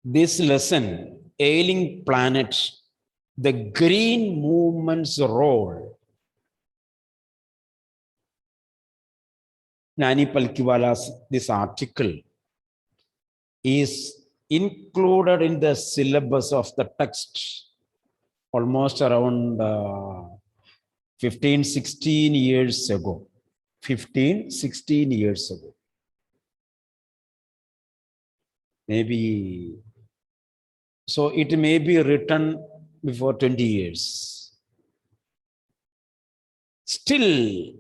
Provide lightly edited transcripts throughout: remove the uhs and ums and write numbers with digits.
This lesson, Ailing Planet, the green movement's role. Nani Palkiwala's this article is included in the syllabus of the text almost around 15, 16 years ago. 15, 16 years ago. Maybe, so it may be written before 20 years. Still,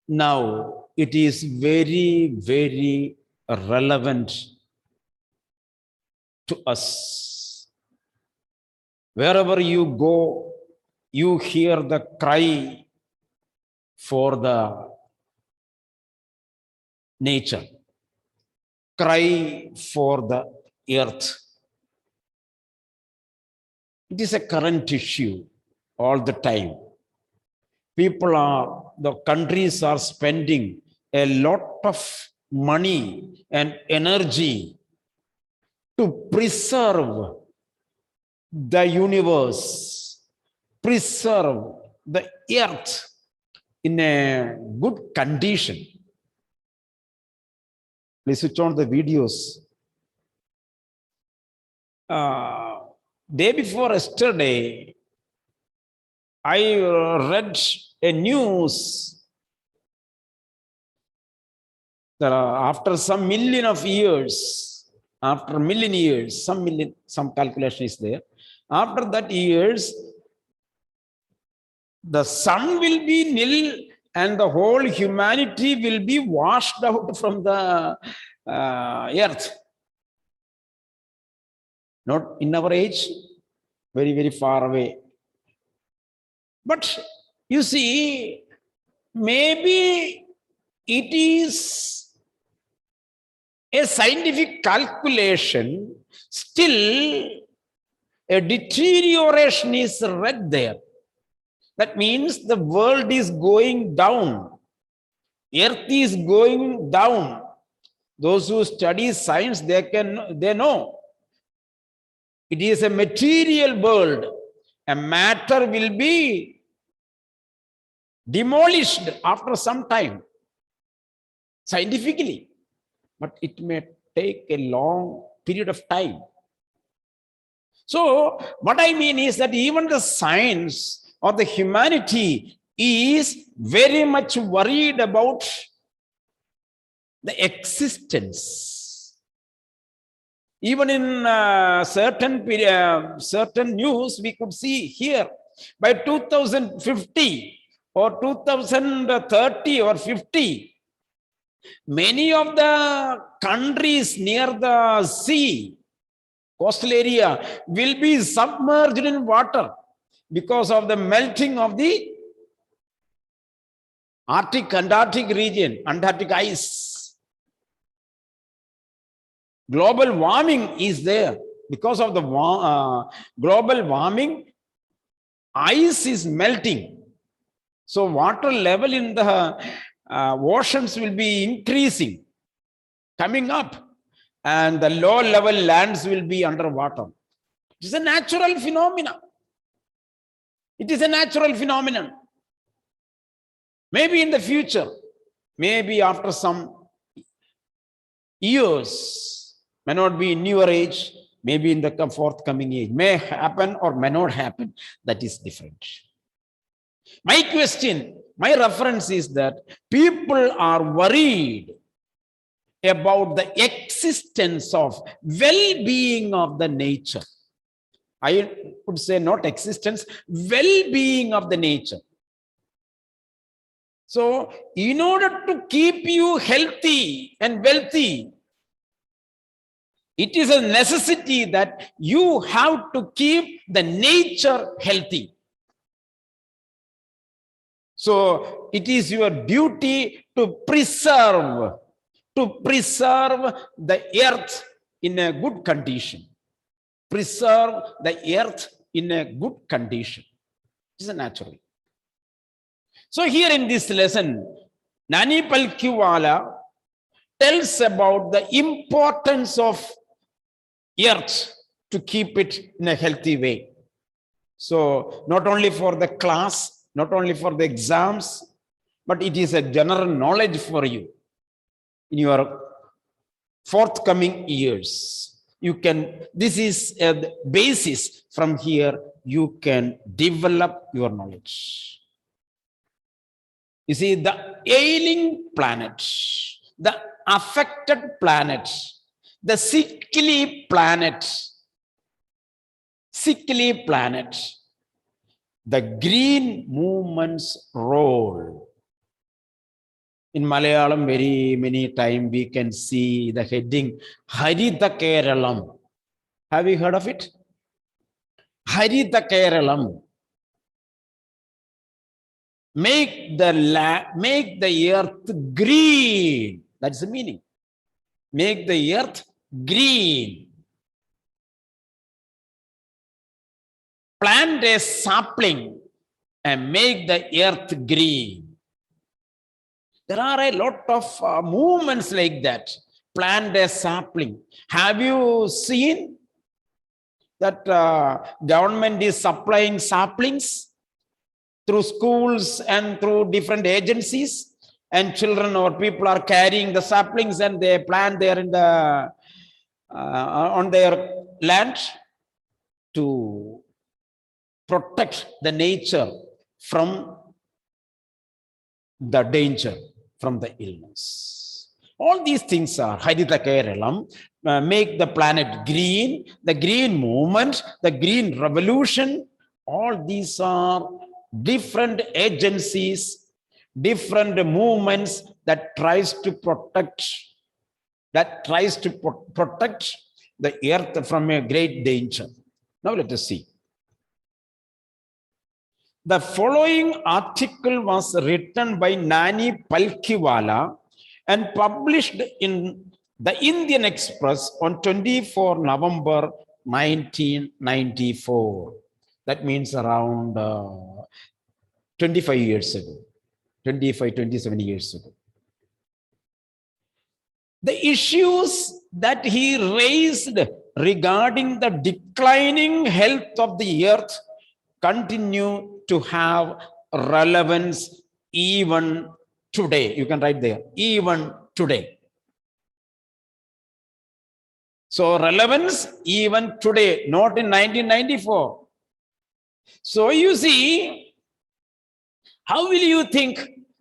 now it is very, very relevant to us. Wherever you go, you hear the cry for the nature, cry for the earth. It is a current issue all the time. The countries are spending a lot of money and energy to preserve the universe, preserve the earth in a good condition. Please switch on the videos. Day before yesterday, I read a news that after some million years, some calculation is there. After that years, the sun will be nil and the whole humanity will be washed out from the earth. Not in our age, very, very far away. But you see, maybe it is a scientific calculation, still a deterioration is read there. That means the world is going down. Earth is going down. Those who study science, they know. It is a material world. A matter will be demolished after some time, scientifically. But it may take a long period of time. So what I mean is that even the science or the humanity is very much worried about the existence. Even in certain news, we could see here, by 2050 or 2030 or 50, many of the countries near the sea, coastal area, will be submerged in water because of the melting of the Antarctic region, Antarctic ice. Global warming is there. Because of the global warming, ice is melting. So water level in the oceans will be increasing, coming up, and the low level lands will be underwater. It is a natural phenomenon. It is a natural phenomenon. Maybe in the future, maybe after some years, may not be in your age, maybe in the forthcoming age, may happen or may not happen. That is different. My question, my reference is that people are worried about the existence of well-being of the nature. I would say not existence, well-being of the nature. So in order to keep you healthy and wealthy, it is a necessity that you have to keep the nature healthy. So it is your duty to preserve the earth in a good condition. Preserve the earth in a good condition. It is a natural. So here in this lesson, Nani Palkiwala tells about the importance of earth to keep it in a healthy way. So not only for the class, not only for the exams, but it is a general knowledge for you in your forthcoming years. You can, this is a basis. From here, you can develop your knowledge. You see, the ailing planet, the affected planet, the sickly planet, the green movement's role. In Malayalam, very many times we can see the heading Haritha Keralam. Have you heard of it? Haritha Keralam. Make the earth green. That's the meaning. Make the earth green. Plant a sapling and make the earth green. There are a lot of movements like that. Plant a sapling. Have you seen that government is supplying saplings through schools and through different agencies, and children or people are carrying the saplings and they plant there in the on their land to protect the nature from the danger, from the illness. All these things are Haritha Keralam, make the planet green, the green movement, the green revolution. All these are different agencies, different movements that tries to protect the earth from a great danger. Now let us see. The following article was written by Nani Palkiwala and published in the Indian Express on 24 November 1994. That means around 25 years ago, 27 years ago. The issues that he raised regarding the declining health of the earth continue to have relevance even today. You can write there, even today. So relevance even today, not in 1994. So you see, how will you think?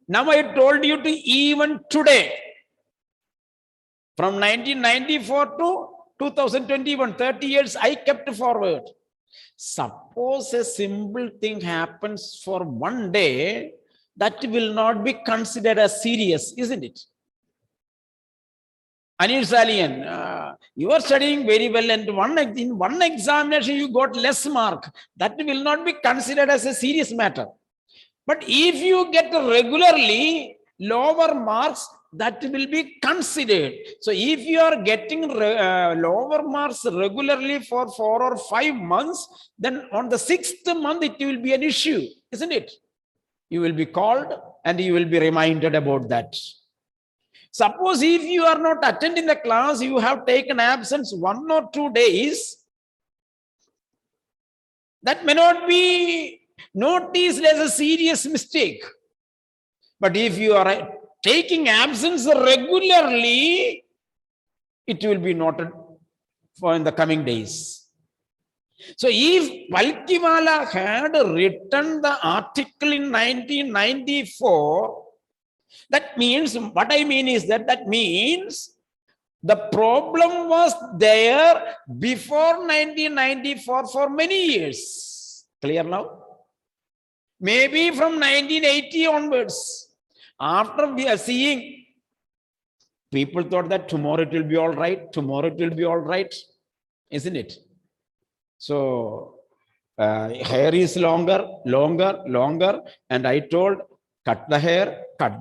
Now I told you to even today. From 1994 to 2021, 30 years I kept forward. Suppose a simple thing happens for one day, that will not be considered as serious, isn't it? Anil Salian, you are studying very well and in one examination you got less mark. That will not be considered as a serious matter. But if you get regularly lower marks, that will be considered. So if you are getting lower marks regularly for 4 or 5 months, then on the 6th month it will be an issue, isn't it? You will be called and you will be reminded about that. Suppose if you are not attending the class, you have taken absence 1 or 2 days, that may not be noticed as a serious mistake. But if you are taking absence regularly, it will be noted for in the coming days. So if Palkiwala had written the article in 1994, that means, what I mean is that means the problem was there before 1994 for many years. Clear now? Maybe from 1980 onwards. After we are seeing, people thought that tomorrow it will be all right, tomorrow it will be all right, isn't it? So hair is longer, and I told, cut the hair, comb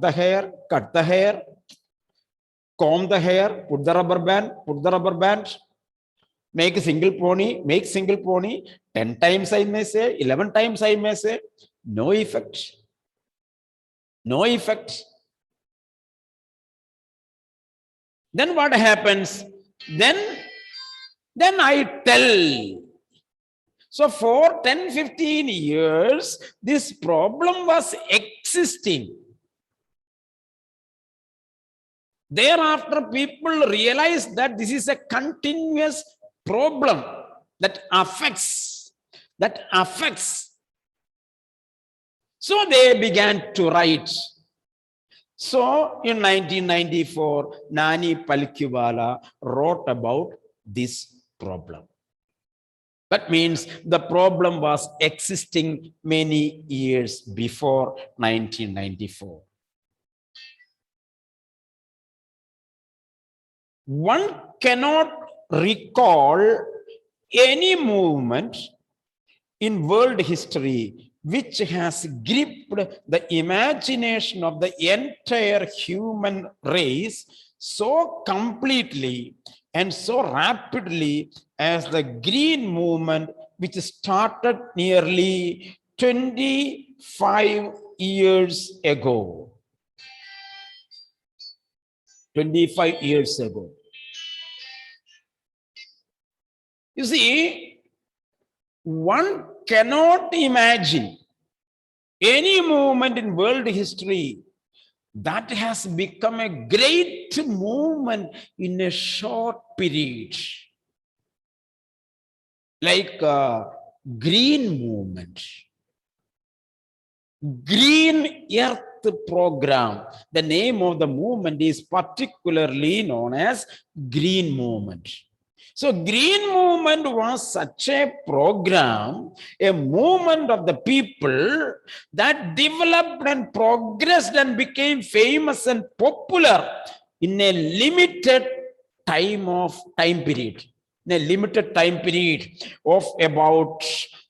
the hair, put the rubber band, make a single pony, 10 times I may say, 11 times I may say, no effect. Then what happens? Then Then I tell. So for 10, 15 years, this problem was existing. Thereafter, people realized that this is a continuous problem that affects. So they began to write. So in 1994, Nani Palkiwala wrote about this problem. That means the problem was existing many years before 1994. One cannot recall any movement in world history which has gripped the imagination of the entire human race so completely and so rapidly as the green movement, which started nearly 25 years ago. 25 years ago. You see, one cannot imagine any movement in world history that has become a great movement in a short period. Like green movement. Green Earth program. The name of the movement is particularly known as Green Movement. So Green Movement was such a program, a movement of the people that developed and progressed and became famous and popular in a limited time period. In a limited time period of about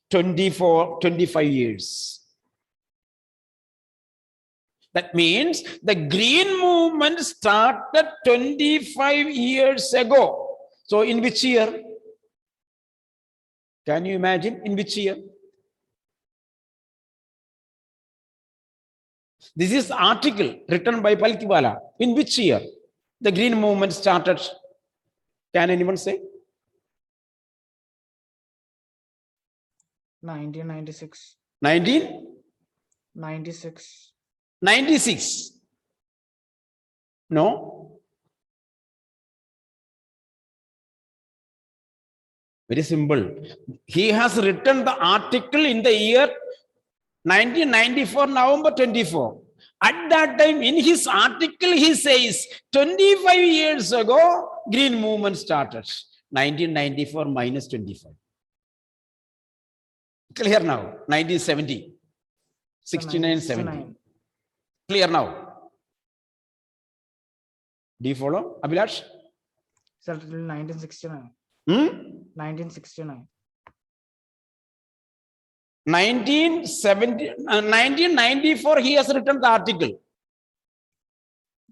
25 years. That means the green movement started 25 years ago. So in which year? Can you imagine in which year? This is article written by Palkiwala. In which year the green movement started? Can anyone say? 1996. 1996. 96. No? Very simple. He has written the article in the year 1994, November 24. At that time, in his article, he says, 25 years ago, green movement started. 1994 minus 25. Clear now? 1970. 69, 70. Clear now? Do you follow, Abhilash? Sir, 1969. 1969. 1994, he has written the article.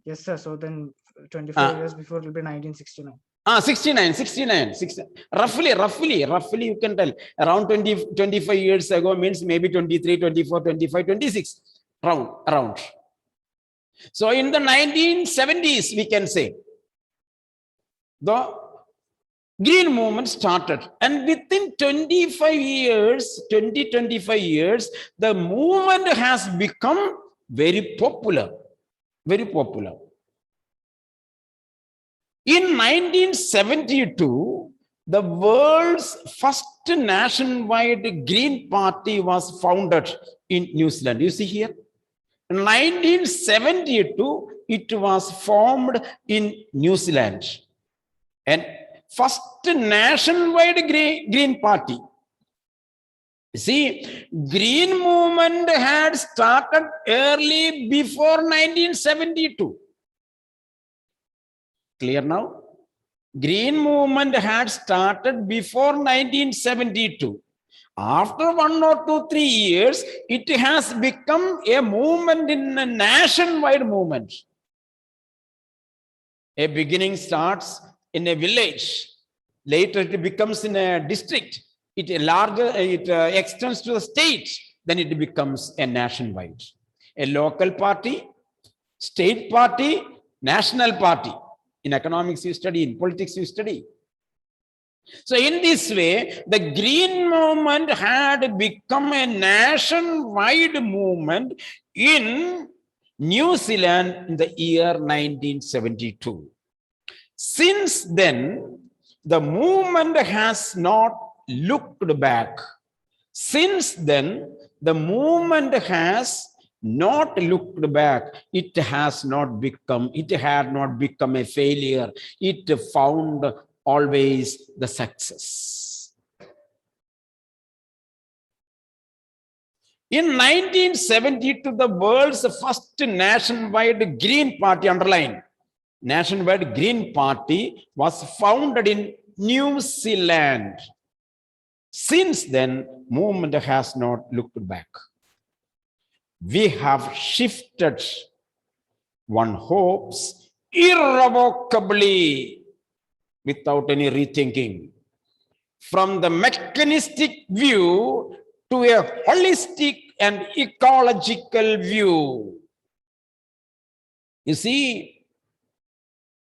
Yes, sir. So then 25 years before it will be 1969. 69. Roughly, you can tell. Around 25 years ago means maybe 23, 24, 25, 26. Around. So in the 1970s, we can say, the green movement started, and within 25 years, the movement has become very popular. In 1972, the world's first nationwide Green Party was founded in New Zealand. You see here? In 1972, it was formed in New Zealand. And first nationwide Green Party. See, Green Movement had started early before 1972. Clear now? Green Movement had started before 1972. After 1 or 2, 3 years, it has become a movement in a nationwide movement. A beginning starts in a village. Later it becomes in a district. It extends to the state. Then it becomes a nationwide. A local party, state party, national party. In economics you study, in politics you study. So in this way, the green movement had become a nationwide movement in New Zealand in the year 1972. Since then, the movement has not looked back. Since then, the movement has not looked back. It had not become a failure. It found always the success. In 1972, the world's first nationwide Green Party, underline, nationwide Green Party was founded in New Zealand. Since then, movement has not looked back. We have shifted, one hopes, irrevocably, without any rethinking, from the mechanistic view to a holistic and ecological view. You see,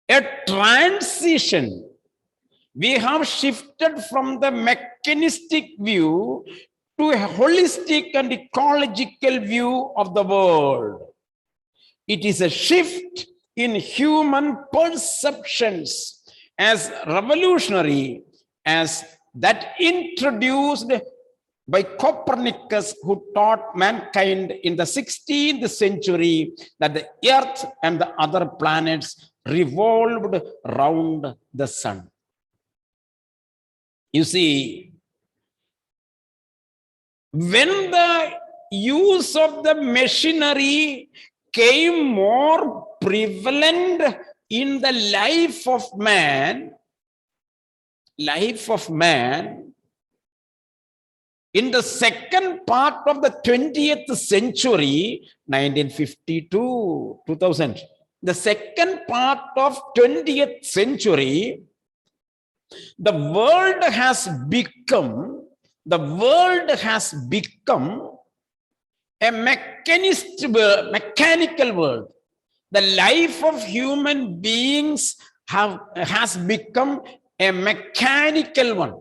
a transition. We have shifted from the mechanistic view to a holistic and ecological view of the world. It is a shift in human perceptions as revolutionary as that introduced by Copernicus, who taught mankind in the 16th century that the Earth and the other planets revolved around the sun. You see, when the use of the machinery came more prevalent in the life of man, in the second part of the 20th century, 1952, 2000, the second part of 20th century, the world has become a mechanical world. The life of human beings has become a mechanical one.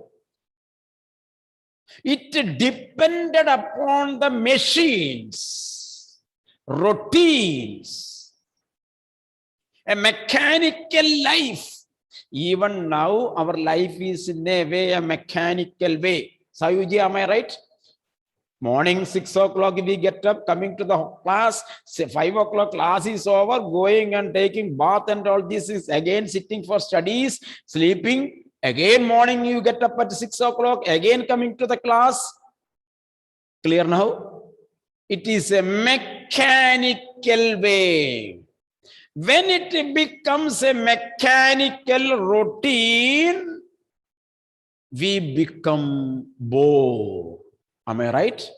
It depended upon the machines, routines, a mechanical life. Even now, our life is in a way, a mechanical way. Sayuji, am I right? Morning 6 o'clock we get up, coming to the class, 5 o'clock class is over, going and taking bath and all this is again sitting for studies, sleeping. Again morning you get up at 6 o'clock, again coming to the class. Clear now? It is a mechanical way. When it becomes a mechanical routine, we become bored. Am I right?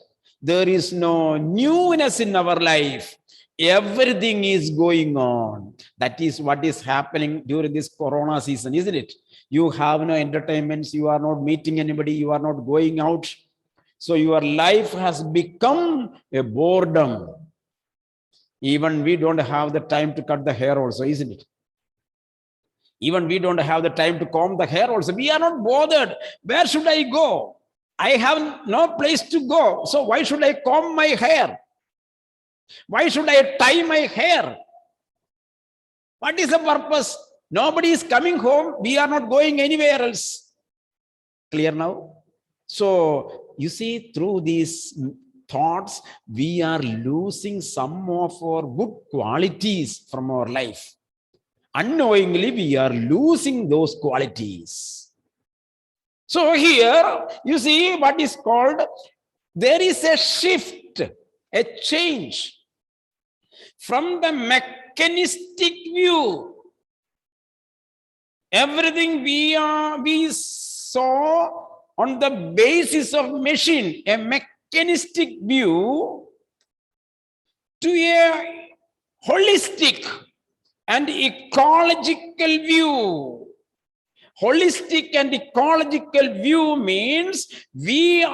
There is no newness in our life. Everything is going on. That is what is happening during this Corona season, isn't it? You have no entertainments. You are not meeting anybody. You are not going out. So your life has become a boredom. Even we don't have the time to cut the hair also, isn't it? Even we don't have the time to comb the hair also. We are not bothered. Where should I go? I have no place to go. So why should I comb my hair? Why should I tie my hair? What is the purpose? Nobody is coming home. We are not going anywhere else. Clear now? So you see, through these thoughts, we are losing some of our good qualities from our life. Unknowingly, we are losing those qualities. So here, you see what is called, there is a shift, a change from the mechanistic view. Everything we saw on the basis of machine, a mechanistic view, to a holistic and ecological view. Holistic and ecological view means we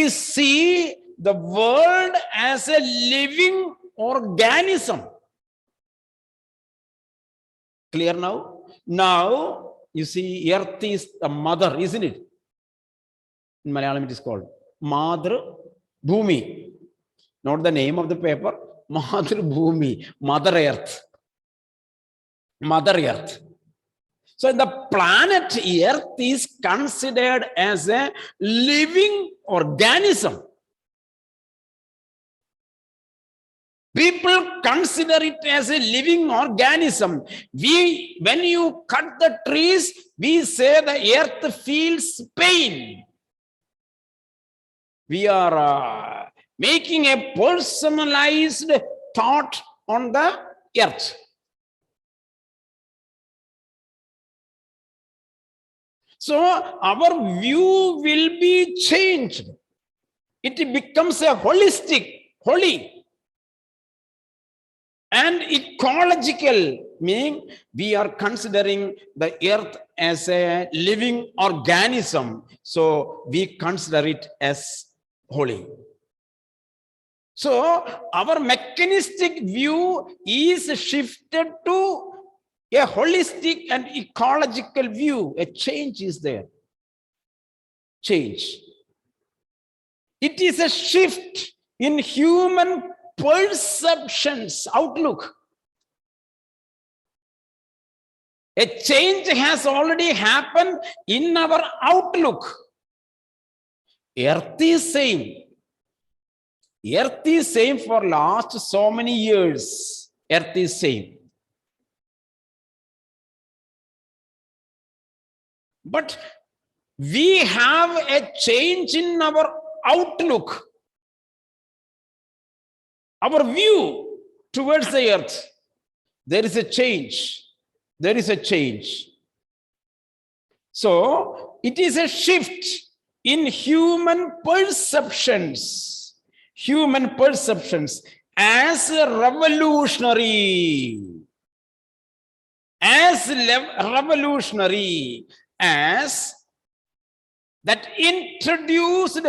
see the world as a living organism. Clear now? Now, you see, earth is the mother, isn't it? In Malayalam, it is called Mother Bhumi. Not the name of the paper, Mother Bhumi, Mother Earth. Mother Earth. So the planet Earth is considered as a living organism. People consider it as a living organism. When you cut the trees, we say the earth feels pain. We are making a personalized thought on the earth. So our view will be changed. It becomes a holy. And ecological, meaning we are considering the earth as a living organism. So we consider it as holy. So our mechanistic view is shifted to a holistic and ecological view. A change is there. Change. It is a shift in human perceptions, outlook. A change has already happened in our outlook. Earth is same. Earth is same for last so many years. Earth is same. But we have a change in our outlook. Our view towards the earth, there is a change. There is a change. So it is a shift in human perceptions. Human perceptions as revolutionary. As revolutionary as that introduced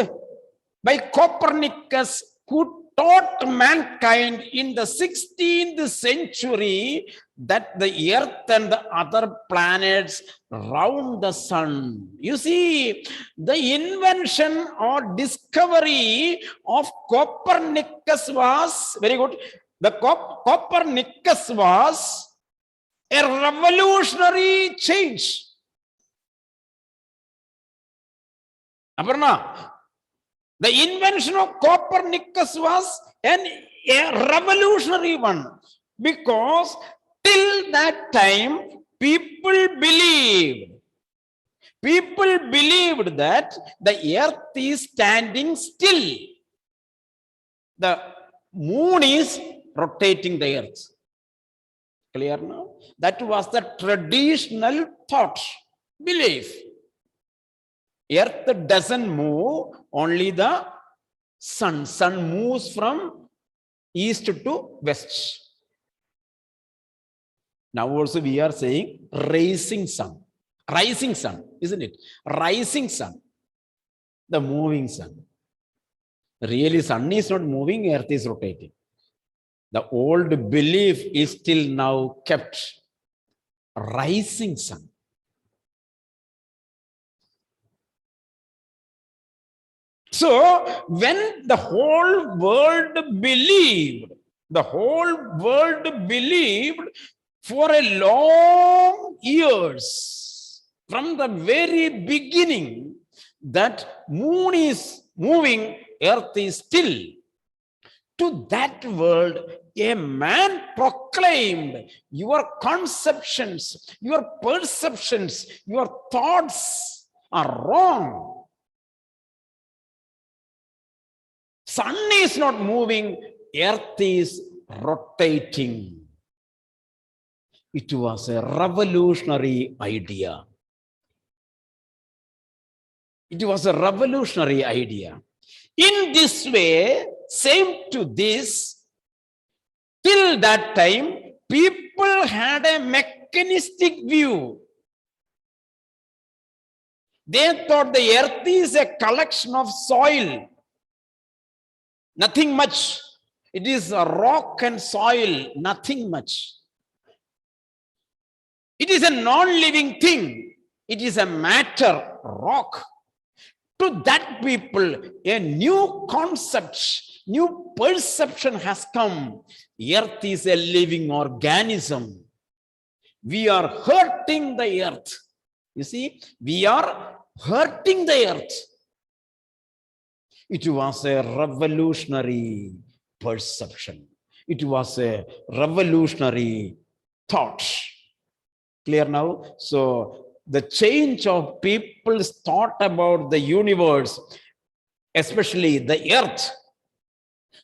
by Copernicus, who taught mankind in the 16th century that the earth and the other planets round the sun. You see, the invention or discovery of Copernicus was very good. The Copernicus was a revolutionary change. Aparna, the invention of Copernicus was a revolutionary one, because till that time people believed that the earth is standing still. The moon is rotating the earth. Clear now? That was the traditional thought, belief. Earth doesn't move, only the sun. Sun moves from east to west. Now also we are saying rising sun, isn't it? Rising sun, the moving sun. Really, sun is not moving, earth is rotating. The old belief is still now kept. Rising sun. So when the whole world believed for a long years, from the very beginning, that moon is moving, earth is still. To that world, a man proclaimed, your conceptions, your perceptions, your thoughts are wrong. Sun is not moving, earth is rotating. It was a revolutionary idea. It was a revolutionary idea. In this way, same to this, till that time, people had a mechanistic view. They thought the earth is a collection of soil. Nothing much. It is a rock and soil, nothing much. It is a non-living thing. It is a matter, rock. To that people, a new concept, new perception has come. Earth is a living organism. We are hurting the earth. You see, we are hurting the earth. It was a revolutionary perception. It was a revolutionary thought. Clear now? So the change of people's thought about the universe, especially the earth,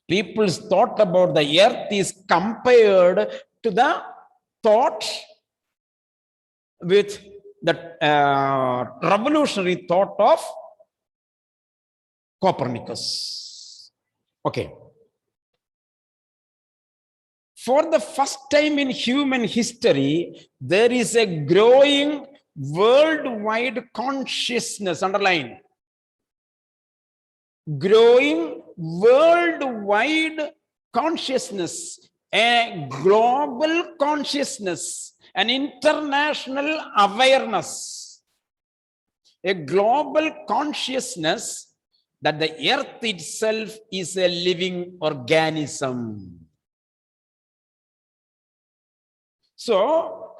people's thought about the earth is compared to the thought with the revolutionary thought of Copernicus. Okay. For the first time in human history, there is a growing worldwide consciousness, underline, growing worldwide consciousness, a global consciousness, an international awareness, a global consciousness that the earth itself is a living organism. So,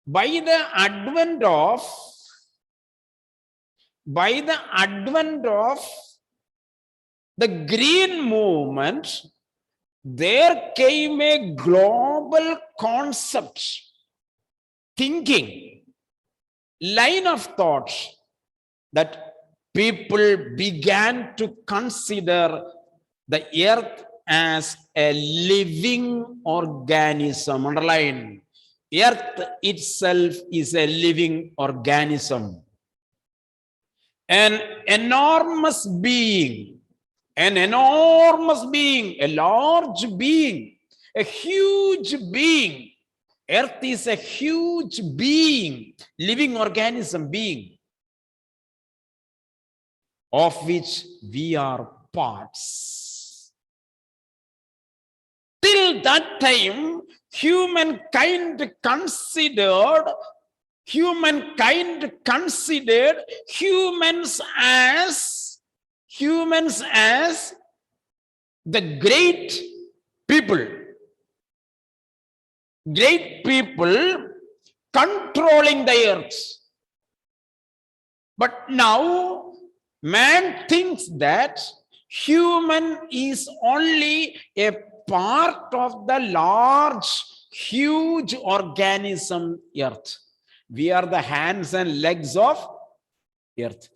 by the advent of the green movement, there came a global concept, thinking, line of thought that people began to consider the earth as a living organism. Underline, earth itself is a living organism. An enormous being, a large being, a huge being. Earth is a huge being, living organism being, of which we are parts. Till that time, humankind considered humans as the great people controlling the earth. But now man thinks that human is only a part of the large, huge organism earth. We are the hands and legs of earth.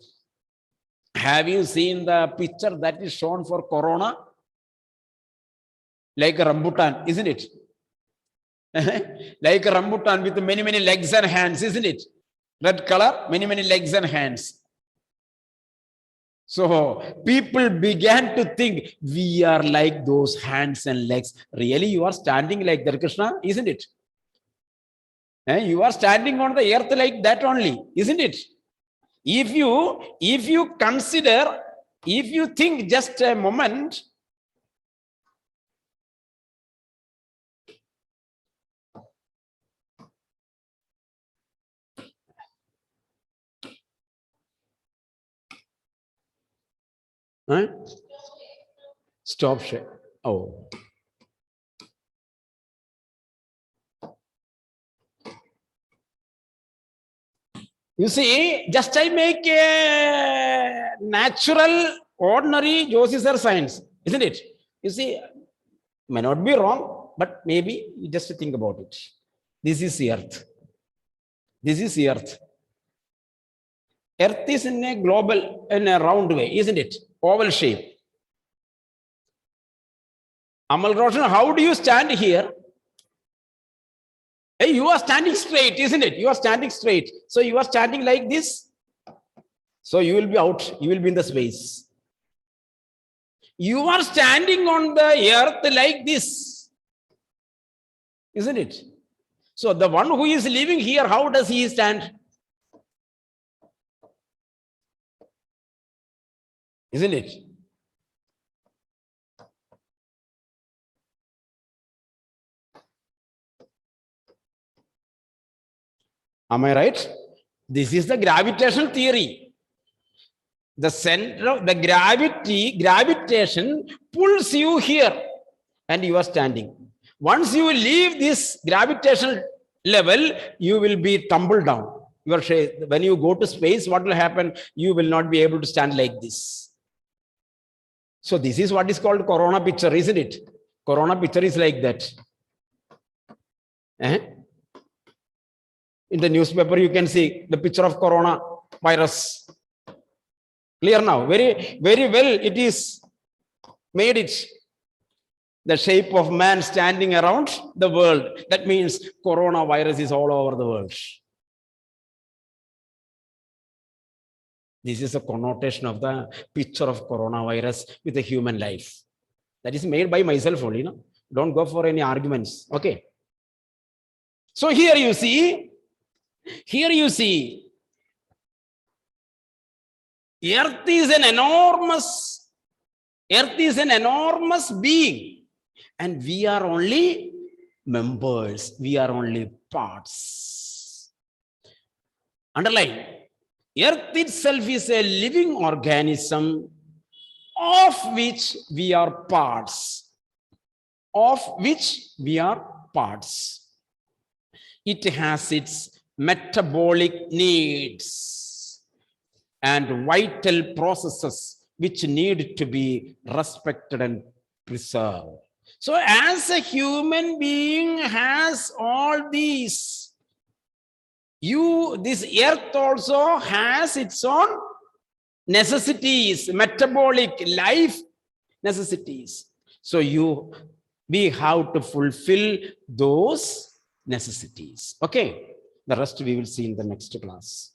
Have you seen the picture that is shown for corona? Like a rambutan, isn't it? Like a rambutan with many, many legs and hands, isn't it? Red color, many, many legs and hands. So people began to think we are like those hands and legs. Really, you are standing like that, Krishna, isn't it? You are standing on the earth like that only, isn't it? If you consider, if you think just a moment, stop share. Oh. You see, just I make a natural, ordinary Josisar science, isn't it? You see, may not be wrong, but maybe you just think about it. This is earth. This is earth. Earth is in a global, in a round way, isn't it? Oval shape. Amal Roshan, how do you stand here? Hey, you are standing straight, isn't it? You are standing straight. So you are standing like this. So you will be out. You will be in the space. You are standing on the earth like this, isn't it? So the one who is living here, how does he stand? Isn't it? Am I right? This is the gravitational theory. The center of the gravitation pulls you here and you are standing. Once you leave this gravitational level, you will be tumbled down. When you go to space, what will happen? You will not be able to stand like this. So this is what is called corona picture, isn't it? Corona picture is like that. In the newspaper, you can see the picture of corona virus. Clear now? Very, very well it is made it. The shape of man standing around the world. That means coronavirus is all over the world. This is a connotation of the picture of coronavirus with a human life. That is made by myself only. No? Don't go for any arguments. Okay. So here you see, Earth is an enormous being, and we are only members. We are only parts. Underline. Earth itself is a living organism of which we are parts. It has its metabolic needs and vital processes which need to be respected and preserved. So as a human being has all these, this earth also has its own necessities, metabolic life necessities. So we have to fulfill those necessities. Okay, the rest we will see in the next class.